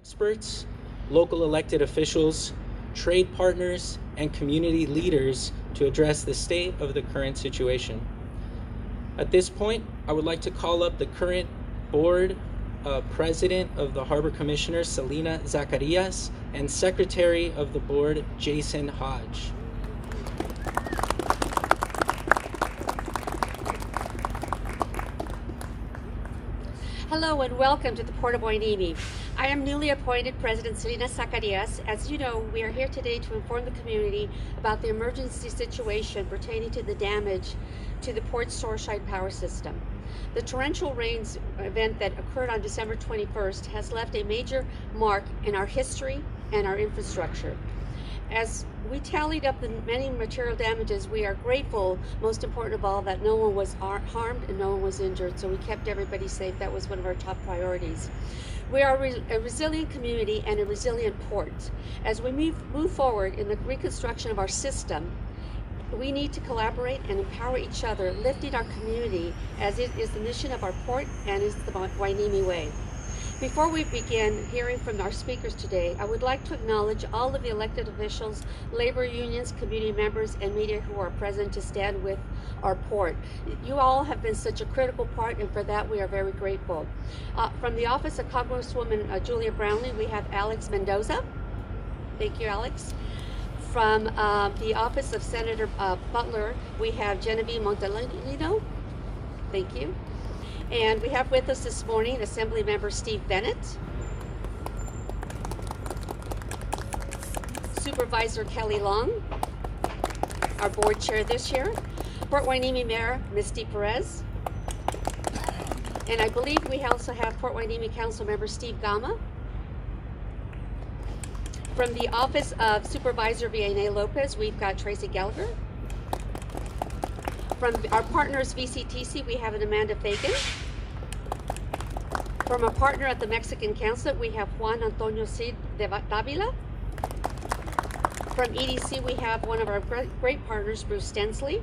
experts, local elected officials, trade partners, and community leaders to address the state of the current situation. At this point, I would like to call up the current board president of the Harbor Commissioners, Celina, Zacarias, and secretary of the board, Jason Hodge. Hello and welcome to the Port of Hueneme. I am newly appointed President Celina Zacarias. As you know, we are here today to inform the community about the emergency situation pertaining to the damage to the port's Shoreside Power system. The torrential rains event that occurred on December 21st has left a major mark in our history and our infrastructure. As we tallied up the many material damages, we are grateful, most important of all, that no one was harmed and no one was injured, so we kept everybody safe. That was one of our top priorities. We are a resilient community and a resilient port. As we move forward in the reconstruction of our system, we need to collaborate and empower each other, lifting our community as it is the mission of our port and is the Hueneme way. Before we begin hearing from our speakers today, I would like to acknowledge all of the elected officials, labor unions, community members, and media who are present to stand with our port. You all have been such a critical part, and for that we are very grateful. From the office of Congresswoman Julia Brownlee, we have Alex Mendoza. Thank you, Alex. From the office of Senator Butler, we have Genevieve Montalino. Thank you. And we have with us this morning Assembly Member Steve Bennett, Supervisor Kelly Long, our board chair this year, Port Hueneme Mayor Misty Perez, and I believe we also have Port Hueneme Council Member Steve Gama. From the office of Supervisor Vianney Lopez, we've got Tracy Gallagher. From our partners VCTC, we have an Amanda Fagan. From a partner at the Mexican Consulate, we have Juan Antonio Cid de Davila. From EDC, we have one of our great partners, Bruce Stenslie.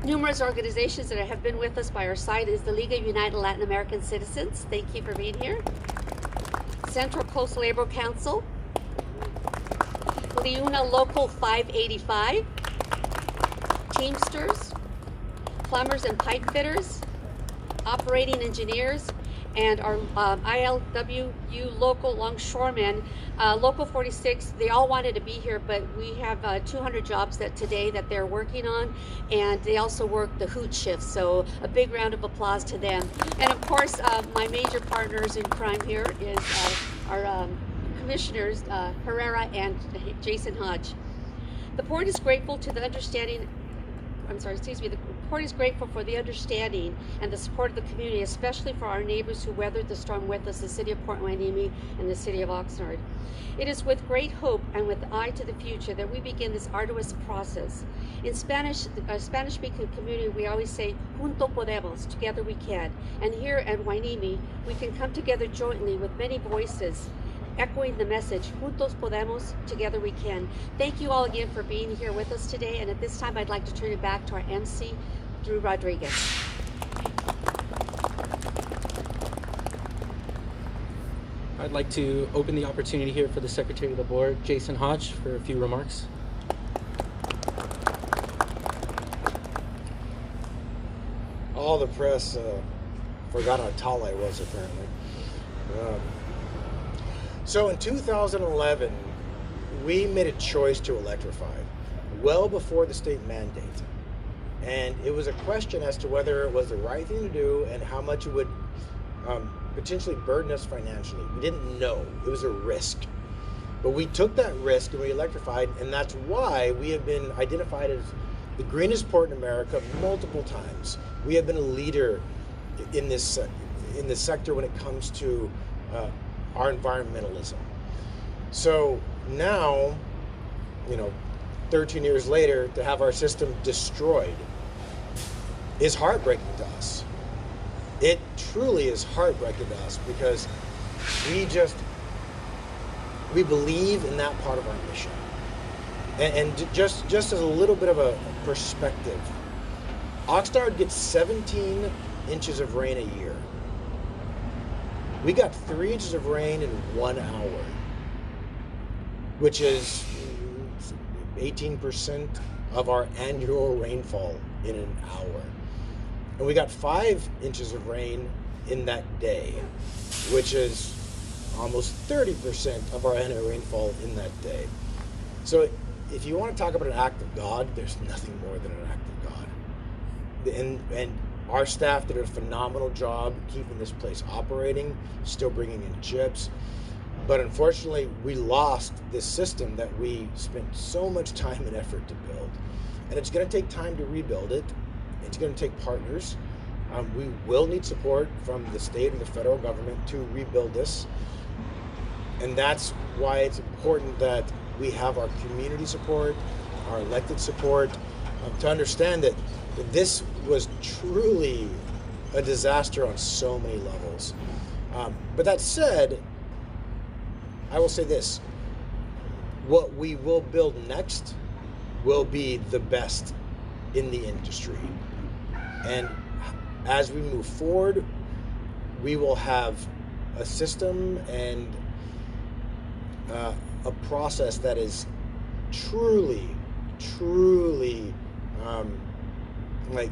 Numerous organizations that have been with us by our side is the League of United Latin American Citizens. Thank you for being here. Central Coast Labor Council. Liuna Local 585. Teamsters, plumbers and pipe fitters, operating engineers, and our ILWU local longshoremen, Local 46, they all wanted to be here, but we have 200 jobs today that they're working on, and they also work the hoot shifts, so a big round of applause to them. And of course, my major partners in crime here is our commissioners, Herrera and Jason Hodge. The port is grateful to the understanding the port is grateful for the understanding and the support of the community, especially for our neighbors who weathered the storm with us, the city of Port Hueneme and the city of Oxnard. It is with great hope and with eye to the future that we begin this arduous process. In Spanish-speaking community, we always say, junto podemos, together we can. And here at Hueneme, we can come together jointly with many voices, echoing the message, juntos podemos, together we can. Thank you all again for being here with us today, and at this time I'd like to turn it back to our MC, Drew Rodriguez. I'd like to open the opportunity here for the Secretary of the Board, Jason Hodge, for a few remarks. All the press forgot how tall I was, apparently. So in 2011, we made a choice to electrify, well before the state mandate. And it was a question as to whether it was the right thing to do and how much it would potentially burden us financially. We didn't know. It was a risk. But we took that risk and we electrified, and that's why we have been identified as the greenest port in America multiple times. We have been a leader in this sector when it comes to our environmentalism. So now, 13 years later, to have our system destroyed is heartbreaking to us. It truly is heartbreaking to us because we believe in that part of our mission. And just as a little bit of a perspective, Oxnard gets 17 inches of rain a year. We got 3 inches of rain in 1 hour, which is 18% of our annual rainfall in an hour. And we got 5 inches of rain in that day, which is almost 30% of our annual rainfall in that day. So if you want to talk about an act of God, there's nothing more than an act of God. And our staff did a phenomenal job keeping this place operating, still bringing in chips. But unfortunately, we lost this system that we spent so much time and effort to build. And it's going to take time to rebuild it. It's going to take partners. We will need support from the state and the federal government to rebuild this. And that's why it's important that we have our community support, our elected support, to understand that this was truly a disaster on so many levels. But that said, I will say this: what we will build next will be the best in the industry. And as we move forward, we will have a system and a process that is truly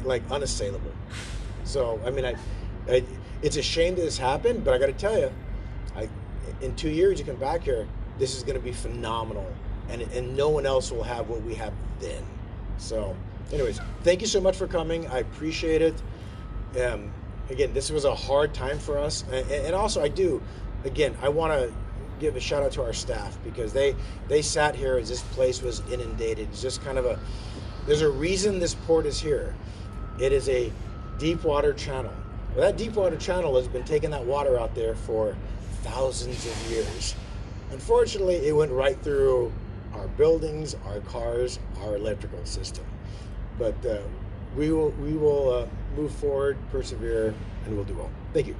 like unassailable. So I mean, it's a shame that this happened, but I got to tell you, in 2 years you come back here, this is going to be phenomenal, and no one else will have what we have then. So anyways, thank you so much for coming. I appreciate it. Again, this was a hard time for us, and also I want to give a shout out to our staff, because they sat here as this place was inundated. It's just kind of there's a reason this port is here. It is a deep water channel. Well, that deep water channel has been taking that water out there for thousands of years. Unfortunately, it went right through our buildings, our cars, our electrical system. But we will move forward, persevere, and we'll do well. Thank you.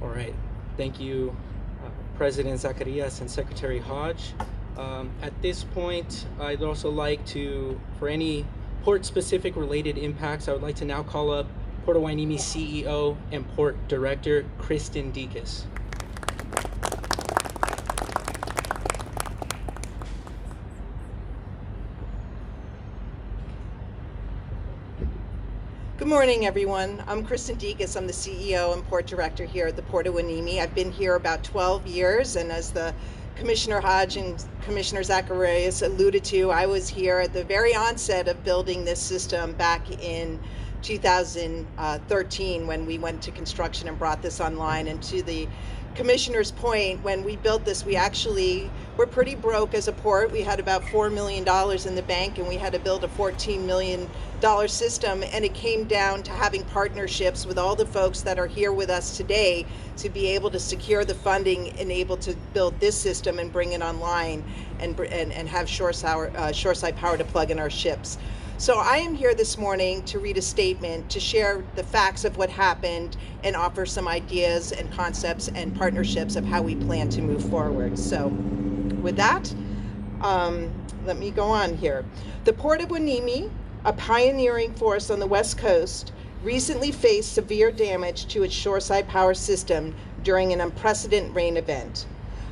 All right. Thank you, President Zacarias and Secretary Hodge. At this point, I'd also like to, for any port-specific related impacts, I would like to now call up Port of Hueneme CEO and Port Director Kristin Decas. Good morning, everyone. I'm Kristin Decas. I'm the CEO and Port Director here at the Port of Hueneme. I've been here about 12 years, and as the Commissioner Hodge and Commissioner Zacarias alluded to, I was here at the very onset of building this system back in 2013 when we went to construction and brought this online. And to the Commissioner's point, when we built this, we actually were pretty broke as a port. We had about $4 million in the bank, and we had to build a $14 million system, and it came down to having partnerships with all the folks that are here with us today to be able to secure the funding and able to build this system and bring it online and have Shoreside Power to plug in our ships. So I am here this morning to read a statement, to share the facts of what happened and offer some ideas and concepts and partnerships of how we plan to move forward. So with that, let me go on here. The Port of Hueneme, a pioneering force on the West Coast, recently faced severe damage to its Shoreside Power system during an unprecedented rain event.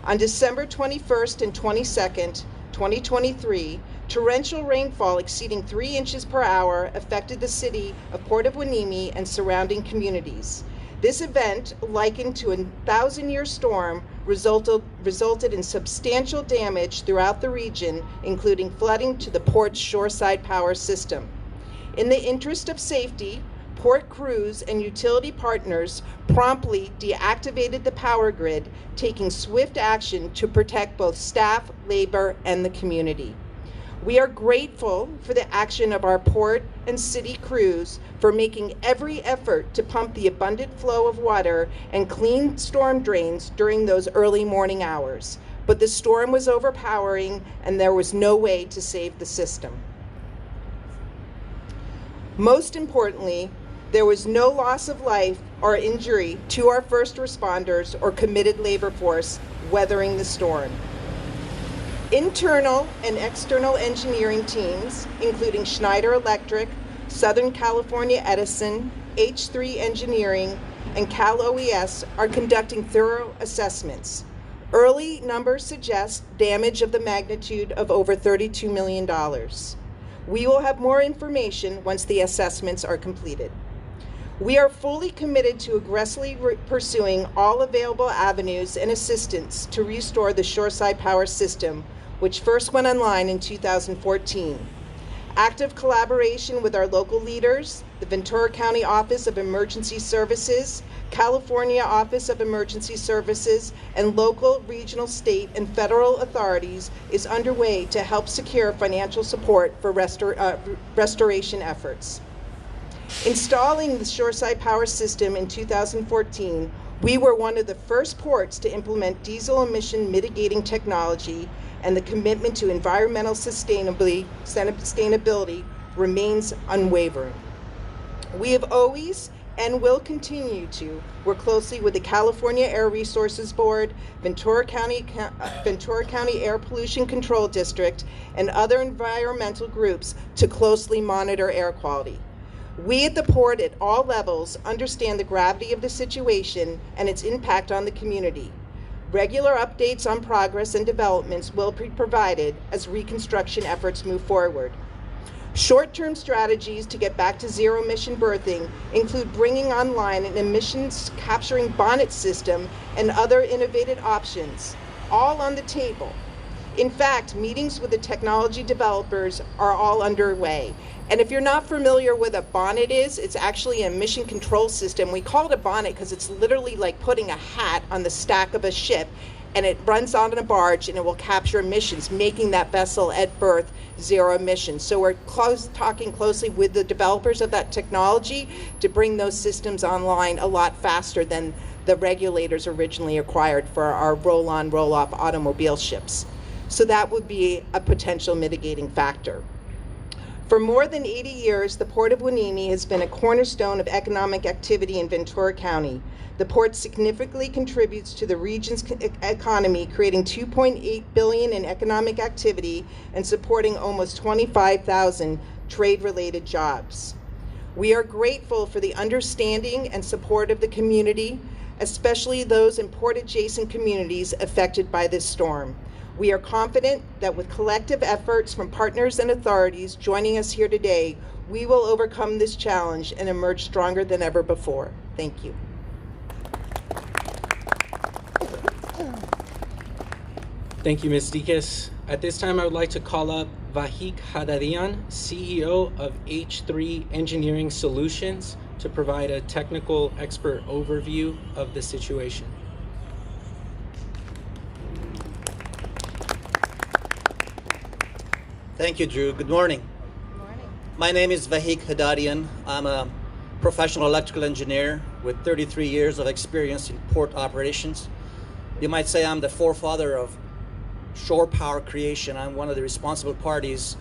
On December 21st and 22nd, 2023, torrential rainfall exceeding 3 inches per hour affected the city of Port of Hueneme and surrounding communities. This event, likened to a 1,000-year storm, resulted in substantial damage throughout the region, including flooding to the port's Shoreside Power system. In the interest of safety, port crews and utility partners promptly deactivated the power grid, taking swift action to protect both staff, labor, and the community. We are grateful for the action of our port and city crews for making every effort to pump the abundant flow of water and clean storm drains during those early morning hours. But the storm was overpowering and there was no way to save the system. Most importantly, there was no loss of life or injury to our first responders or committed labor force weathering the storm. Internal and external engineering teams, including Schneider Electric, Southern California Edison, H3 Engineering, and Cal OES, are conducting thorough assessments. Early numbers suggest damage of the magnitude of over $32 million. We will have more information once the assessments are completed. We are fully committed to aggressively pursuing all available avenues and assistance to restore the Shoreside Power system, which first went online in 2014. Active collaboration with our local leaders, the Ventura County Office of Emergency Services, California Office of Emergency Services, and local, regional, state, and federal authorities is underway to help secure financial support for restoration efforts. Installing the Shoreside Power system in 2014, we were one of the first ports to implement diesel emission mitigating technology, and the commitment to environmental sustainability remains unwavering. We have always and will continue to work closely with the California Air Resources Board, Ventura County Air Pollution Control District, and other environmental groups to closely monitor air quality. We at the Port at all levels understand the gravity of the situation and its impact on the community. Regular updates on progress and developments will be provided as reconstruction efforts move forward. Short-term strategies to get back to zero-emission berthing include bringing online an emissions capturing bonnet system and other innovative options, all on the table. In fact, meetings with the technology developers are all underway. And if you're not familiar with what a bonnet is, it's actually an emission control system. We call it a bonnet because it's literally like putting a hat on the stack of a ship, and it runs on a barge and it will capture emissions, making that vessel at berth zero emissions. So we're talking closely with the developers of that technology to bring those systems online a lot faster than the regulators originally required for our roll-on, roll-off automobile ships. So that would be a potential mitigating factor. For more than 80 years, the Port of Hueneme has been a cornerstone of economic activity in Ventura County. The port significantly contributes to the region's economy, creating $2.8 billion in economic activity and supporting almost 25,000 trade-related jobs. We are grateful for the understanding and support of the community, especially those in port-adjacent communities affected by this storm. We are confident that with collective efforts from partners and authorities joining us here today, we will overcome this challenge and emerge stronger than ever before. Thank you. Thank you, Ms. Decas. At this time, I would like to call up Vahik Hadadian, CEO of H3 Engineering Solutions, to provide a technical expert overview of the situation. Thank you, Drew. Good morning. Good morning. My name is Vahik Hadadian. I'm a professional electrical engineer with 33 years of experience in port operations. You might say I'm the forefather of shore power creation. I'm one of the responsible parties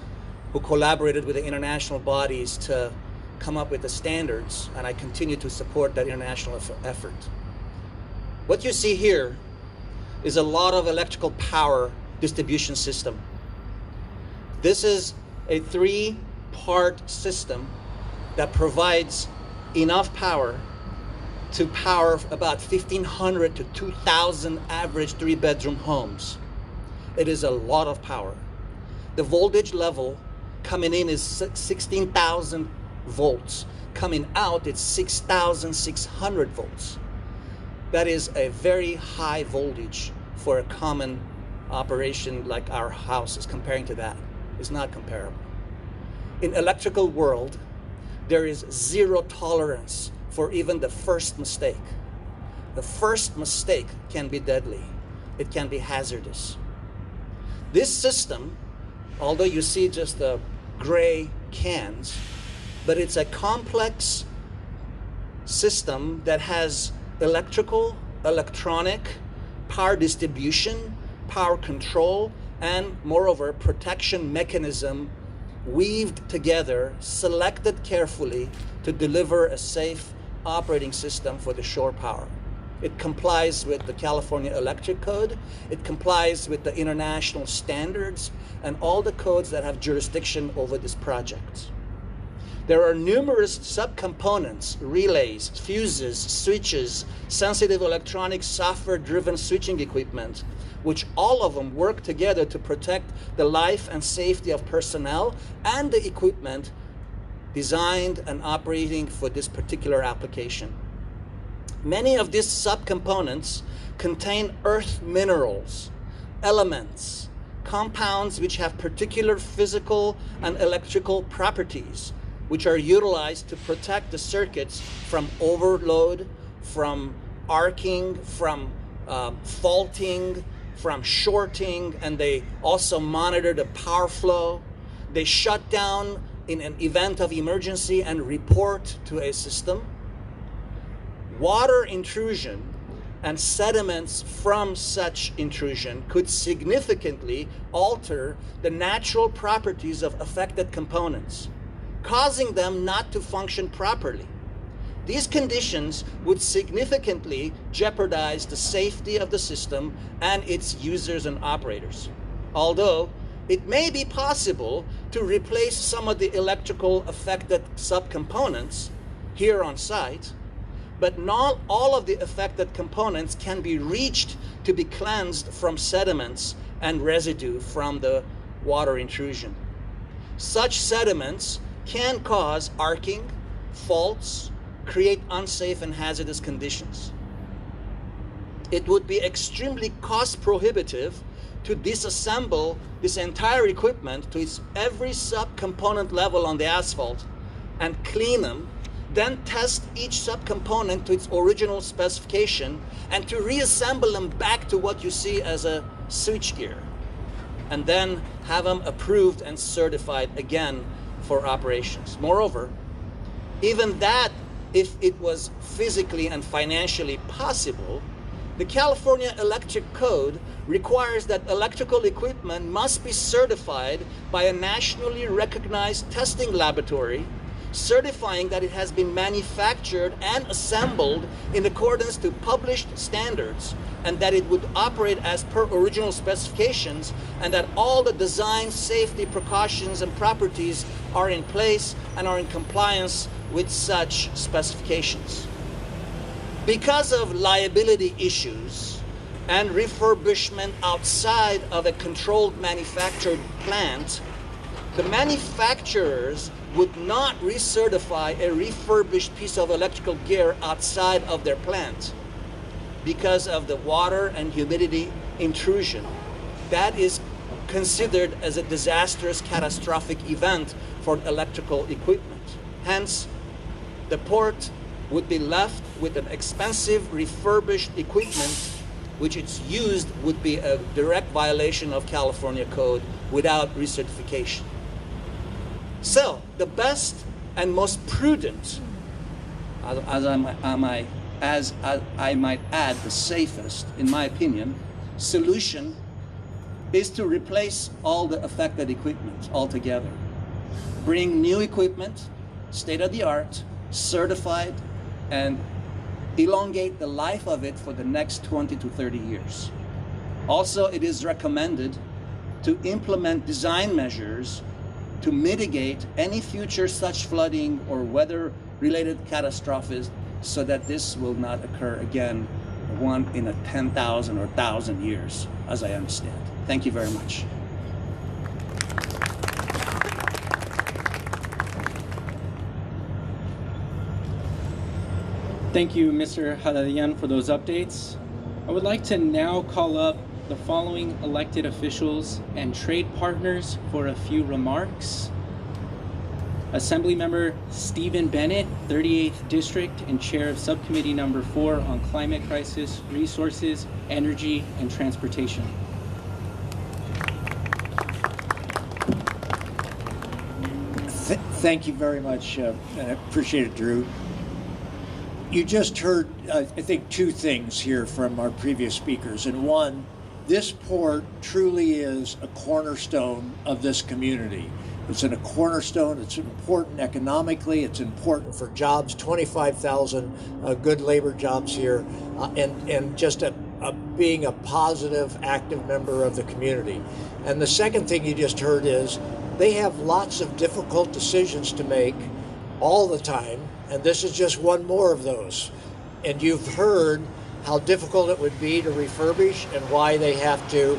who collaborated with the international bodies to come up with the standards, and I continue to support that international effort. What you see here is a lot of electrical power distribution system. This is a 3-part system that provides enough power to power about 1,500 to 2,000 average 3-bedroom homes. It is a lot of power. The voltage level coming in is 16,000 volts. Coming out, it's 6,600 volts. That is a very high voltage for a common operation like our house is comparing to that. Is not comparable. In electrical world, there is zero tolerance for even the first mistake. The first mistake can be deadly. It can be hazardous. This system, although you see just the gray cans, but it's a complex system that has electrical, electronic, power distribution, power control, and moreover, protection mechanism weaved together, selected carefully to deliver a safe operating system for the shore power. It complies with the California Electric Code. It complies with the international standards and all the codes that have jurisdiction over this project. There are numerous subcomponents, relays, fuses, switches, sensitive electronic software-driven switching equipment, which all of them work together to protect the life and safety of personnel and the equipment designed and operating for this particular application. Many of these subcomponents contain earth minerals, elements, compounds which have particular physical and electrical properties, which are utilized to protect the circuits from overload, from arcing, from faulting, from shorting, and they also monitor the power flow. They shut down in an event of emergency and report to a system. Water intrusion and sediments from such intrusion could significantly alter the natural properties of affected components, causing them not to function properly. These conditions would significantly jeopardize the safety of the system and its users and operators. Although it may be possible to replace some of the electrical affected subcomponents here on site, but not all of the affected components can be reached to be cleansed from sediments and residue from the water intrusion. Such sediments can cause arcing, faults, create unsafe and hazardous conditions. It would be extremely cost prohibitive to disassemble this entire equipment to its every subcomponent level on the asphalt and clean them, then test each subcomponent to its original specification and to reassemble them back to what you see as a switchgear, and then have them approved and certified again for operations. Moreover, even that, if it was physically and financially possible, the California Electric Code requires that electrical equipment must be certified by a nationally recognized testing laboratory, certifying that it has been manufactured and assembled in accordance to published standards, and that it would operate as per original specifications, and that all the design safety precautions and properties are in place and are in compliance with such specifications. Because of liability issues and refurbishment outside of a controlled manufactured plant, the manufacturers would not recertify a refurbished piece of electrical gear outside of their plant because of the water and humidity intrusion. That is considered as a disastrous, catastrophic event for electrical equipment. Hence, the port would be left with an expensive refurbished equipment, which it's used would be a direct violation of California code without recertification. So the best and most prudent, as I might add, the safest, in my opinion, solution is to replace all the affected equipment altogether. Bring new equipment, state-of-the-art, certified, and elongate the life of it for the next 20 to 30 years. Also, it is recommended to implement design measures to mitigate any future such flooding or weather-related catastrophes so that this will not occur again, one in a 10,000 or 1,000 years, as I understand. Thank you very much. Thank you, Mr. Hadadian, for those updates. I would like to now call up the following elected officials and trade partners for a few remarks. Assemblymember Steve Bennett, 38th District and Chair of Subcommittee Number 4 on Climate Crisis, Resources, Energy, and Transportation. Thank you very much. I appreciate it, Drew. You just heard, I think, two things here from our previous speakers. And one, this port truly is a cornerstone of this community. It's in a cornerstone. It's important economically. It's important for jobs, 25,000 good labor jobs here, and just being a positive, active member of the community. And the second thing you just heard is they have lots of difficult decisions to make all the time, and this is just one more of those. And you've heard how difficult it would be to refurbish and why they have to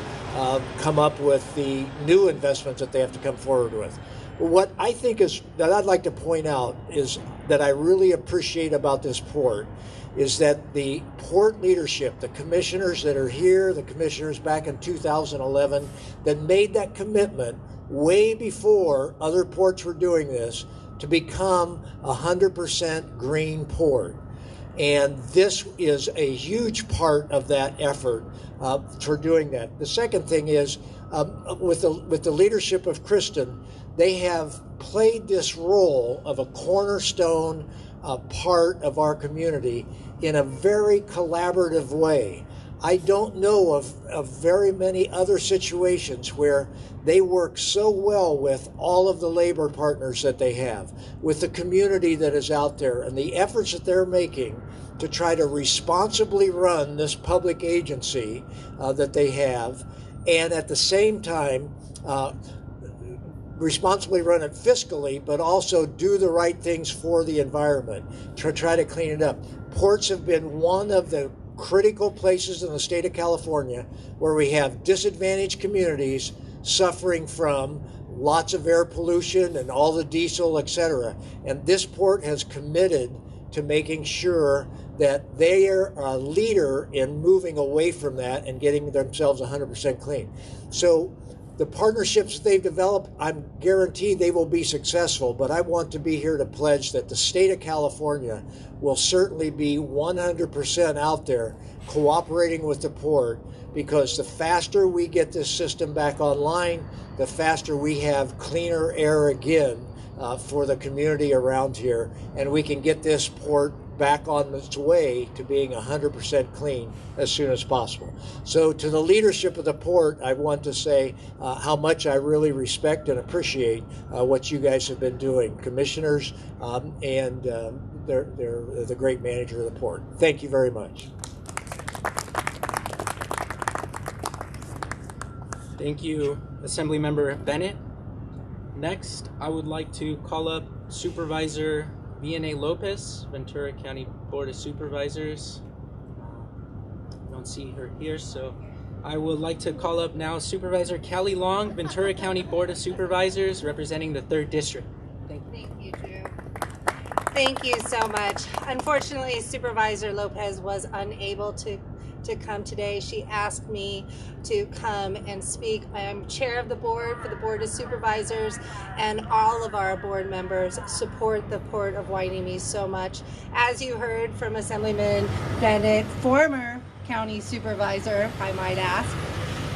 come up with the new investments that they have to come forward with. What I think is that I'd like to point out is that I really appreciate about this port is that the port leadership, the commissioners that are here, the commissioners back in 2011 that made that commitment way before other ports were doing this to become 100% green port. And this is a huge part of that effort for doing that. The second thing is with the leadership of Kristin, they have played this role of a cornerstone part of our community in a very collaborative way. I don't know of very many other situations where they work so well with all of the labor partners that they have, with the community that is out there, and the efforts that they're making to try to responsibly run this public agency that they have, and at the same time responsibly run it fiscally, but also do the right things for the environment to try to clean it up. Ports have been one of the critical places in the state of California where we have disadvantaged communities suffering from lots of air pollution and all the diesel, etc. And this port has committed to making sure that they are a leader in moving away from that and getting themselves 100% clean. So the partnerships that they've developed, I'm guaranteed they will be successful, but I want to be here to pledge that the state of California will certainly be 100% out there cooperating with the port, because the faster we get this system back online, the faster we have cleaner air again for the community around here, and we can get this port back on its way to being 100% clean as soon as possible. So to the leadership of the port, I want to say how much I really respect and appreciate what you guys have been doing, commissioners, and they're the great manager of the port. Thank you very much. Thank you, Assemblymember Bennett. Next, I would like to call up Supervisor Viene Lopez, Ventura County Board of Supervisors. I don't see her here, so I would like to call up now Supervisor Callie Long, Ventura County Board of Supervisors, representing the 3rd District. Thank you. Thank you, Drew. Thank you so much. Unfortunately, Supervisor Lopez was unable to come today. She asked me to come and speak. I am chair of the board for the Board of Supervisors, and all of our board members support the Port of Hueneme so much. As you heard from Assemblyman Bennett, former county supervisor, I might ask,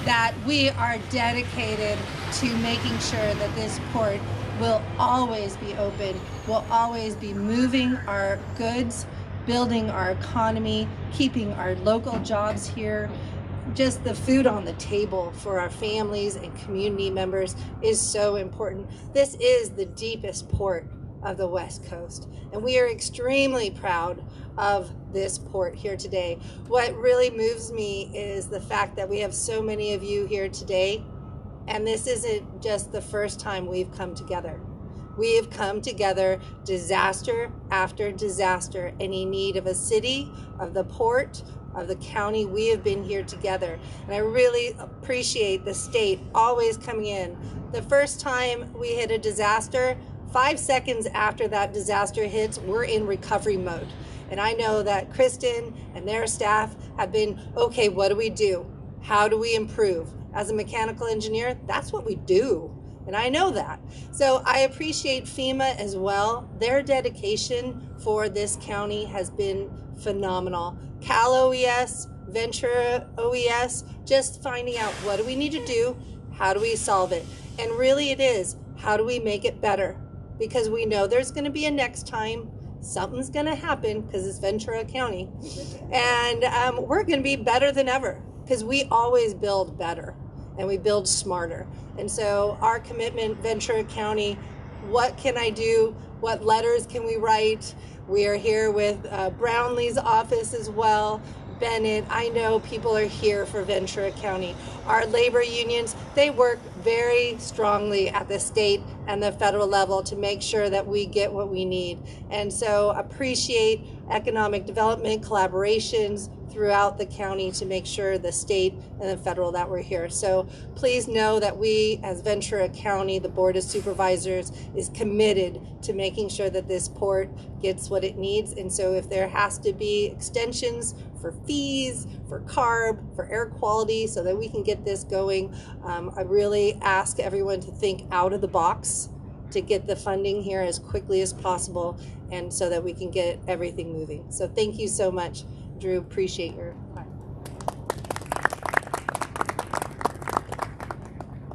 that we are dedicated to making sure that this port will always be open, will always be moving our goods, building our economy, keeping our local jobs here. Just the food on the table for our families and community members is so important. This is the deepest port of the West Coast, and we are extremely proud of this port here today. What really moves me is the fact that we have so many of you here today, and this isn't just the first time we've come together. We have come together disaster after disaster. Any need of a city, of the port, of the county, we have been here together. And I really appreciate the state always coming in. The first time we hit a disaster, 5 seconds after that disaster hits, we're in recovery mode. And I know that Kristin and their staff have been, okay, what do we do? How do we improve? As a mechanical engineer, that's what we do. And I know that. So I appreciate FEMA as well. Their dedication for this county has been phenomenal. Cal OES, Ventura OES, just finding out what do we need to do, how do we solve it? And really it is, how do we make it better? Because we know there's gonna be a next time, something's gonna happen because it's Ventura County. And we're gonna be better than ever because we always build better. and we build smarter. And so our commitment, Ventura County, what can I do? What letters can we write? We are here with Brownlee's office as well. Bennett, I know people are here for Ventura County. Our labor unions, they work very strongly at the state and the federal level to make sure that we get what we need. And so appreciate economic development collaborations throughout the county to make sure the state and the federal that we're here. So please know that we as Ventura County, the Board of Supervisors, is committed to making sure that this port gets what it needs. And so if there has to be extensions for fees, for CARB, for air quality, so that we can get this going, I really ask everyone to think out of the box to get the funding here as quickly as possible, and so that we can get everything moving. So thank you so much, Drew. Appreciate your time.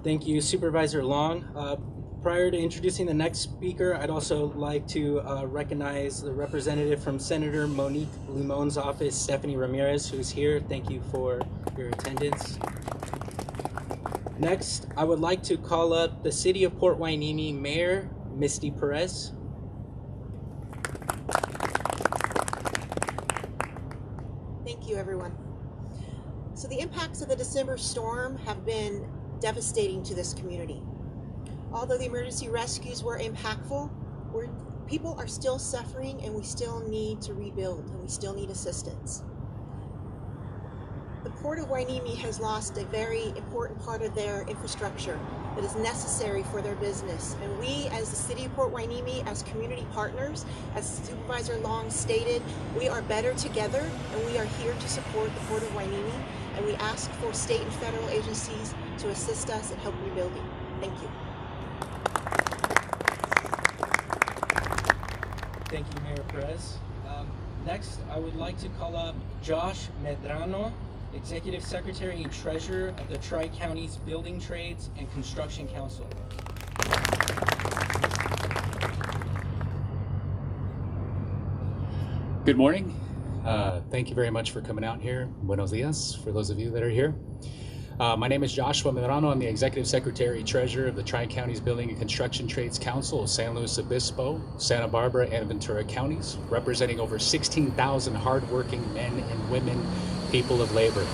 Thank you, Supervisor Long. Prior to introducing the next speaker, I'd also like to recognize the representative from Senator Monique Limon's office, Stephanie Ramirez, who's here. Thank you for your attendance. Next, I would like to call up the City of Port Hueneme Mayor, Misty Perez. Thank you, everyone. So the impacts of the December storm have been devastating to this community. Although the emergency rescues were impactful, people are still suffering, and we still need to rebuild, and we still need assistance. The Port of Hueneme has lost a very important part of their infrastructure that is necessary for their business. And we, as the City of Port Hueneme, as community partners, as Supervisor Long stated, we are better together, and we are here to support the Port of Hueneme, and we ask for state and federal agencies to assist us in help rebuilding. Thank you. Thank you, Mayor Perez. Next, I would like to call up Josh Medrano, Executive Secretary and Treasurer of the Tri-Counties Building Trades and Construction Council. Good morning. Thank you very much for coming out here. Buenos dias for those of you that are here. My name is Joshua Medrano. I'm the Executive Secretary Treasurer of the Tri-Counties Building and Construction Trades Council of San Luis Obispo, Santa Barbara, and Ventura counties, representing over 16,000 hardworking men and women, people of labor.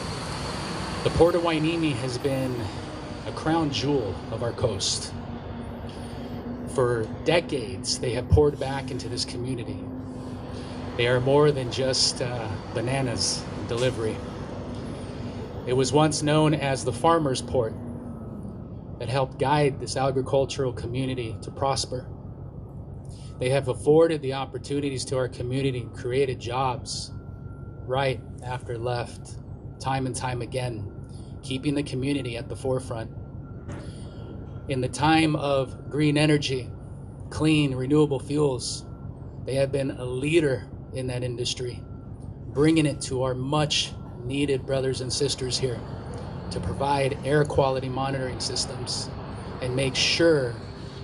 The Port of Hueneme has been a crown jewel of our coast. For decades, they have poured back into this community. They are more than just bananas delivery. It was once known as the farmer's port that helped guide this agricultural community to prosper. They have afforded the opportunities to our community, created jobs right after left, time and time again, keeping the community at the forefront. In the time of green energy, clean, renewable fuels, they have been a leader in that industry, bringing it to our much needed brothers and sisters here to provide air quality monitoring systems and make sure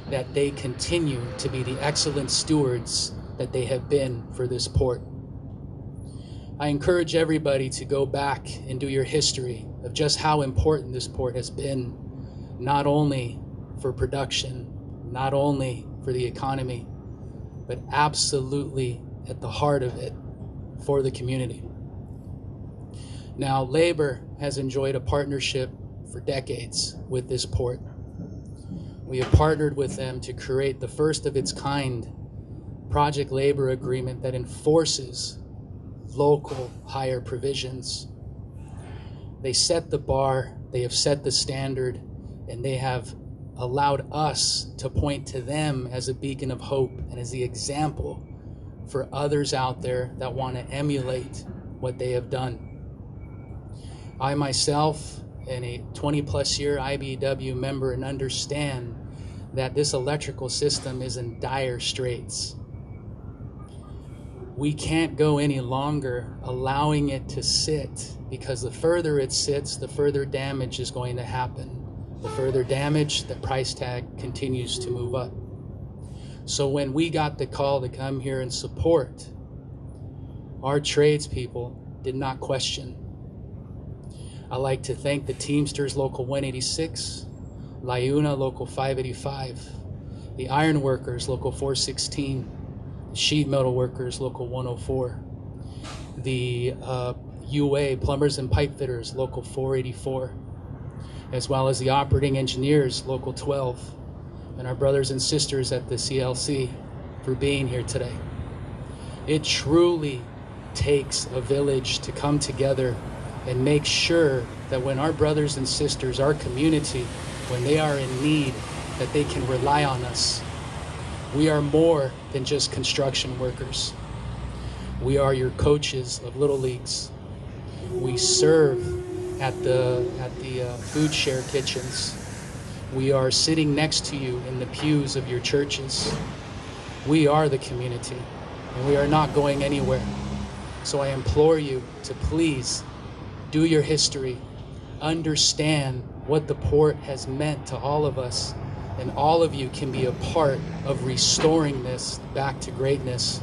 that they continue to be the excellent stewards that they have been for this port. I encourage everybody to go back and do your history of just how important this port has been, not only for production, not only for the economy, but absolutely at the heart of it for the community. Now, labor has enjoyed a partnership for decades with this port. We have partnered with them to create the first of its kind project labor agreement that enforces local hire provisions. They set the bar, they have set the standard, and they have allowed us to point to them as a beacon of hope and as the example for others out there that want to emulate what they have done. I myself am a 20-plus year IBEW member and understand that this electrical system is in dire straits. We can't go any longer allowing it to sit, because the further it sits, the further damage is going to happen. The further damage, the price tag continues to move up. So when we got the call to come here and support, our tradespeople did not question. I'd like to thank the Teamsters Local 186, LIUNA Local 585, the Iron Workers Local 416, the Sheet Metal Workers Local 104, the UA Plumbers and Pipe Fitters Local 484, as well as the Operating Engineers Local 12, and our brothers and sisters at the CLC for being here today. It truly takes a village to come together and make sure that when our brothers and sisters, our community, when they are in need, that they can rely on us. We are more than just construction workers. We are your coaches of Little Leagues. We serve at the food share kitchens. We are sitting next to you in the pews of your churches. We are the community, and we are not going anywhere. So I implore you to please do your history, understand what the port has meant to all of us, and all of you can be a part of restoring this back to greatness.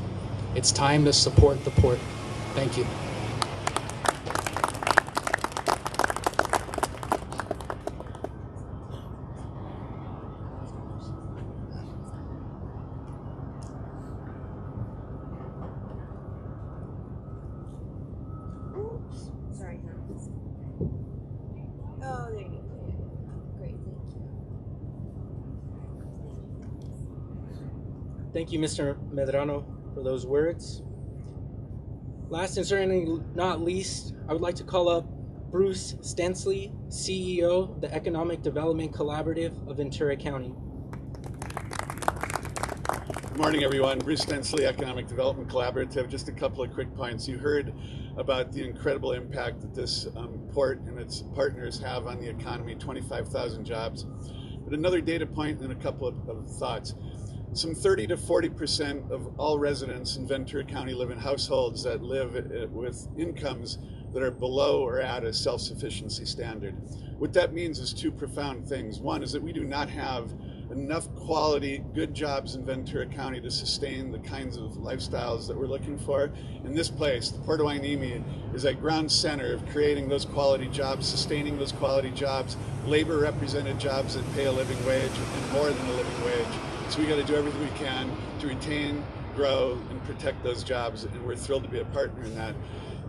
It's time to support the port. Thank you. Sorry, oh, there you go. Great, Thank you, Mr. Medrano, for those words. Last and certainly not least, I would like to call up Bruce Stenslie, CEO of the Economic Development Collaborative of Ventura County. Good morning, everyone. Bruce Stenslie, Economic Development Collaborative. Just a couple of quick points. You heard about the incredible impact that this port and its partners have on the economy, 25,000 jobs. But another data point and a couple of thoughts. Some 30 to 40% of all residents in Ventura County live in households that live with incomes that are below or at a self-sufficiency standard. What that means is two profound things. One is that we do not have enough quality, good jobs in Ventura County to sustain the kinds of lifestyles that we're looking for. In this place, the Port of Hueneme is at ground center of creating those quality jobs, sustaining those quality jobs, labor-represented jobs that pay a living wage and more than a living wage. So we got to do everything we can to retain, grow, and protect those jobs, and we're thrilled to be a partner in that.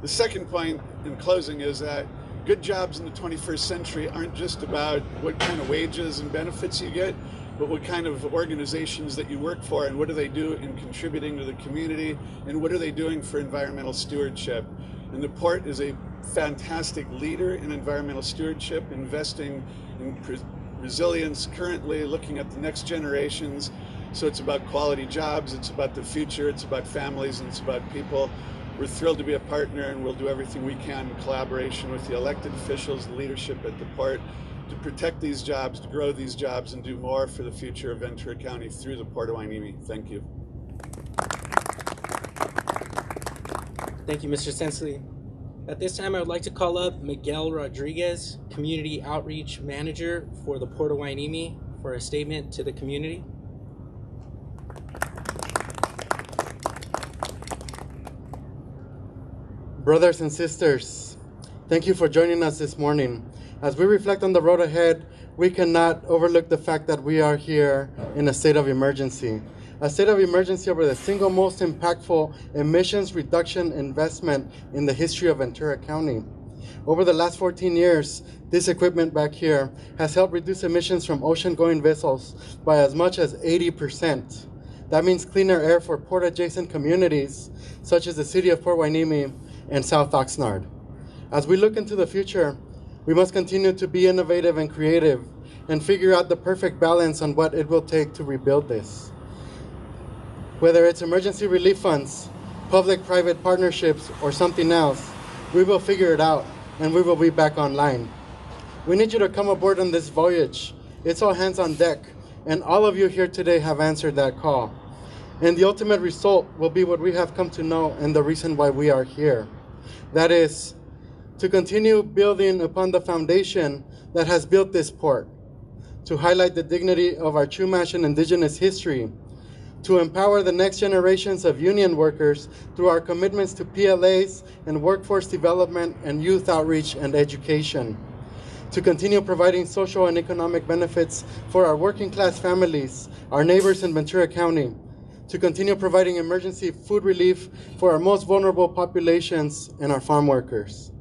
The second point in closing is that good jobs in the 21st century aren't just about what kind of wages and benefits you get, but what kind of organizations that you work for, and what do they do in contributing to the community, and what are they doing for environmental stewardship. And the port is a fantastic leader in environmental stewardship, investing in resilience currently, looking at the next generations. So it's about quality jobs, it's about the future, it's about families, and it's about people. We're thrilled to be a partner, and we'll do everything we can in collaboration with the elected officials, the leadership at the port, to protect these jobs, to grow these jobs, and do more for the future of Ventura County through the Port of Hueneme. Thank you. Thank you, Mr. Stenslie. At this time, I would like to call up Miguel Rodriguez, Community Outreach Manager for the Port of Hueneme, for a statement to the community. Brothers and sisters, thank you for joining us this morning. As we reflect on the road ahead, we cannot overlook the fact that we are here in a state of emergency. A state of emergency over the single most impactful emissions reduction investment in the history of Ventura County. Over the last 14 years, this equipment back here has helped reduce emissions from ocean-going vessels by as much as 80%. That means cleaner air for port-adjacent communities, such as the city of Port Hueneme and South Oxnard. As we look into the future, we must continue to be innovative and creative and figure out the perfect balance on what it will take to rebuild this. Whether it's emergency relief funds, public-private partnerships, or something else, we will figure it out and we will be back online. We need you to come aboard on this voyage. It's all hands on deck, and all of you here today have answered that call. And the ultimate result will be what we have come to know and the reason why we are here. That is, to continue building upon the foundation that has built this port, to highlight the dignity of our Chumash and indigenous history, to empower the next generations of union workers through our commitments to PLAs and workforce development and youth outreach and education, to continue providing social and economic benefits for our working class families, our neighbors in Ventura County, to continue providing emergency food relief for our most vulnerable populations and our farm workers,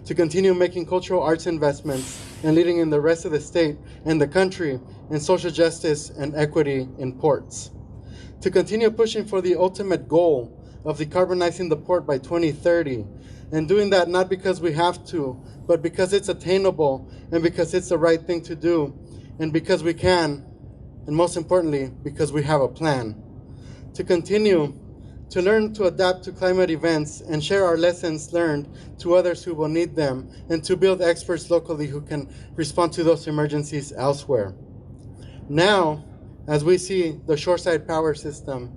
to continue making cultural arts investments and leading in the rest of the state and the country in social justice and equity in ports, to continue pushing for the ultimate goal of decarbonizing the port by 2030, and doing that not because we have to, but because it's attainable and because it's the right thing to do, and because we can, and most importantly, because we have a plan. To continue to learn to adapt to climate events and share our lessons learned to others who will need them, and to build experts locally who can respond to those emergencies elsewhere. Now, as we see the Shoreside Power system,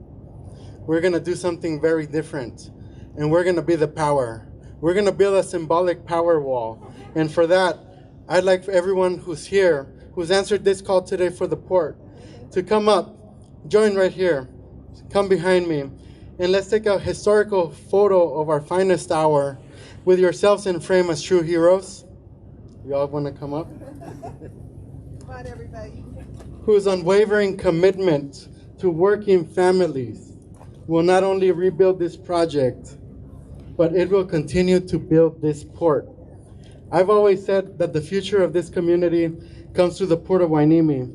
we're gonna do something very different, and we're gonna be the power. We're gonna build a symbolic power wall. And for that, I'd like for everyone who's here, who's answered this call today for the port, to come up, join right here, come behind me, and let's take a historical photo of our finest hour with yourselves in frame as true heroes. You all wanna come up? Come on, everybody. Whose unwavering commitment to working families will not only rebuild this project, but it will continue to build this port. I've always said that the future of this community comes through the Port of Hueneme,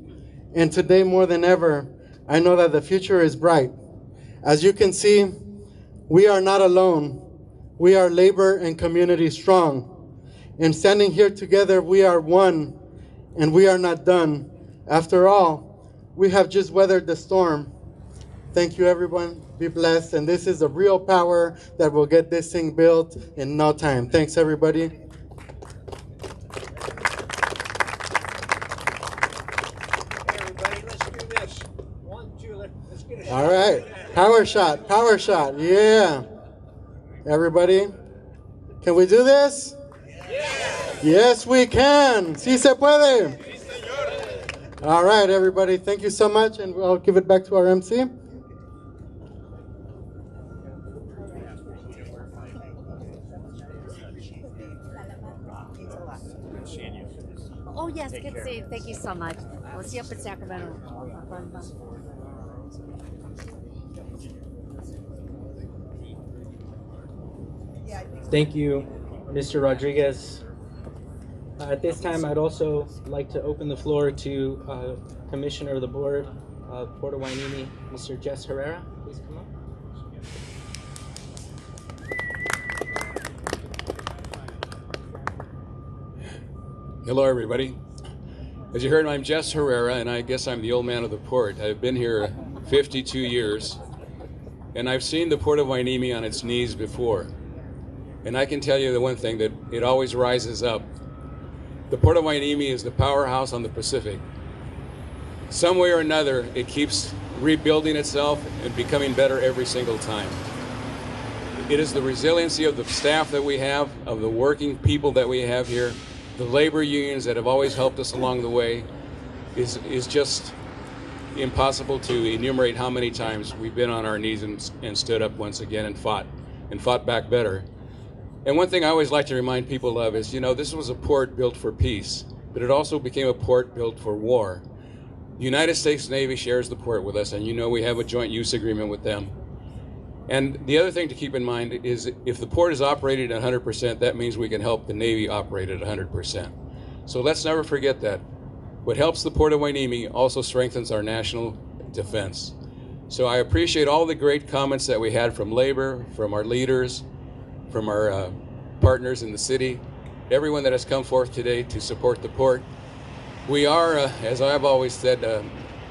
and today more than ever, I know that the future is bright. As you can see, we are not alone. We are labor and community strong. And standing here together, we are one, and we are not done. After all, we have just weathered the storm. Thank you, everyone. Be blessed. And this is the real power that will get this thing built in no time. Thanks, everybody. Everybody, let's do this. 1, 2, let's get a All right. Power shot. Power shot. Yeah. Everybody, can we do this? Yes, we can. Sí se puede. All right, everybody. Thank you so much. And I'll give it back to our MC. Oh, yes, good seeing. Thank you so much. We'll see you up in Sacramento. Thank you, Mr. Rodriguez. At this time, I'd also like to open the floor to Commissioner of the Board of Port of Hueneme, Mr. Jess Herrera. Please come up. Hello, everybody. As you heard, I'm Jess Herrera, and I guess I'm the old man of the port. I've been here 52 years, and I've seen the Port of Hueneme on its knees before. And I can tell you the one thing, that it always rises up. The Port of Hueneme is the powerhouse on the Pacific. Some way or another, it keeps rebuilding itself and becoming better every single time. It is the resiliency of the staff that we have, of the working people that we have here, the labor unions that have always helped us along the way. Is just impossible to enumerate how many times we've been on our knees and stood up once again and fought back better. And one thing I always like to remind people of is, you know, this was a port built for peace, but it also became a port built for war. The United States Navy shares the port with us, and you know we have a joint use agreement with them. And the other thing to keep in mind is if the port is operated at 100%, that means we can help the Navy operate at 100%. So let's never forget that. What helps the Port of Hueneme also strengthens our national defense. So I appreciate all the great comments that we had from labor, from our leaders, from our partners in the city, everyone that has come forth today to support the port. We are, as I've always said,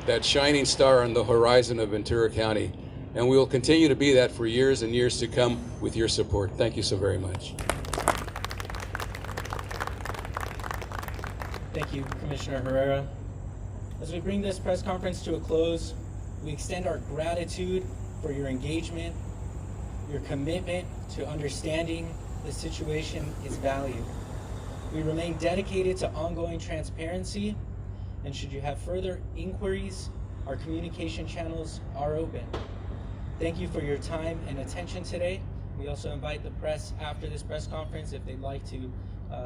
that shining star on the horizon of Ventura County, and we will continue to be that for years and years to come with your support. Thank you so very much. Thank you, Commissioner Herrera. As we bring this press conference to a close, we extend our gratitude for your engagement. Your commitment to understanding the situation is valued. We remain dedicated to ongoing transparency, and should you have further inquiries, Our communication channels are open. Thank you for your time and attention today. We also invite the press after this press conference, if they'd like to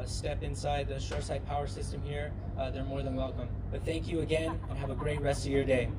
step inside the Shoreside Power system here, they're more than welcome. But thank you again, and have a great rest of your day.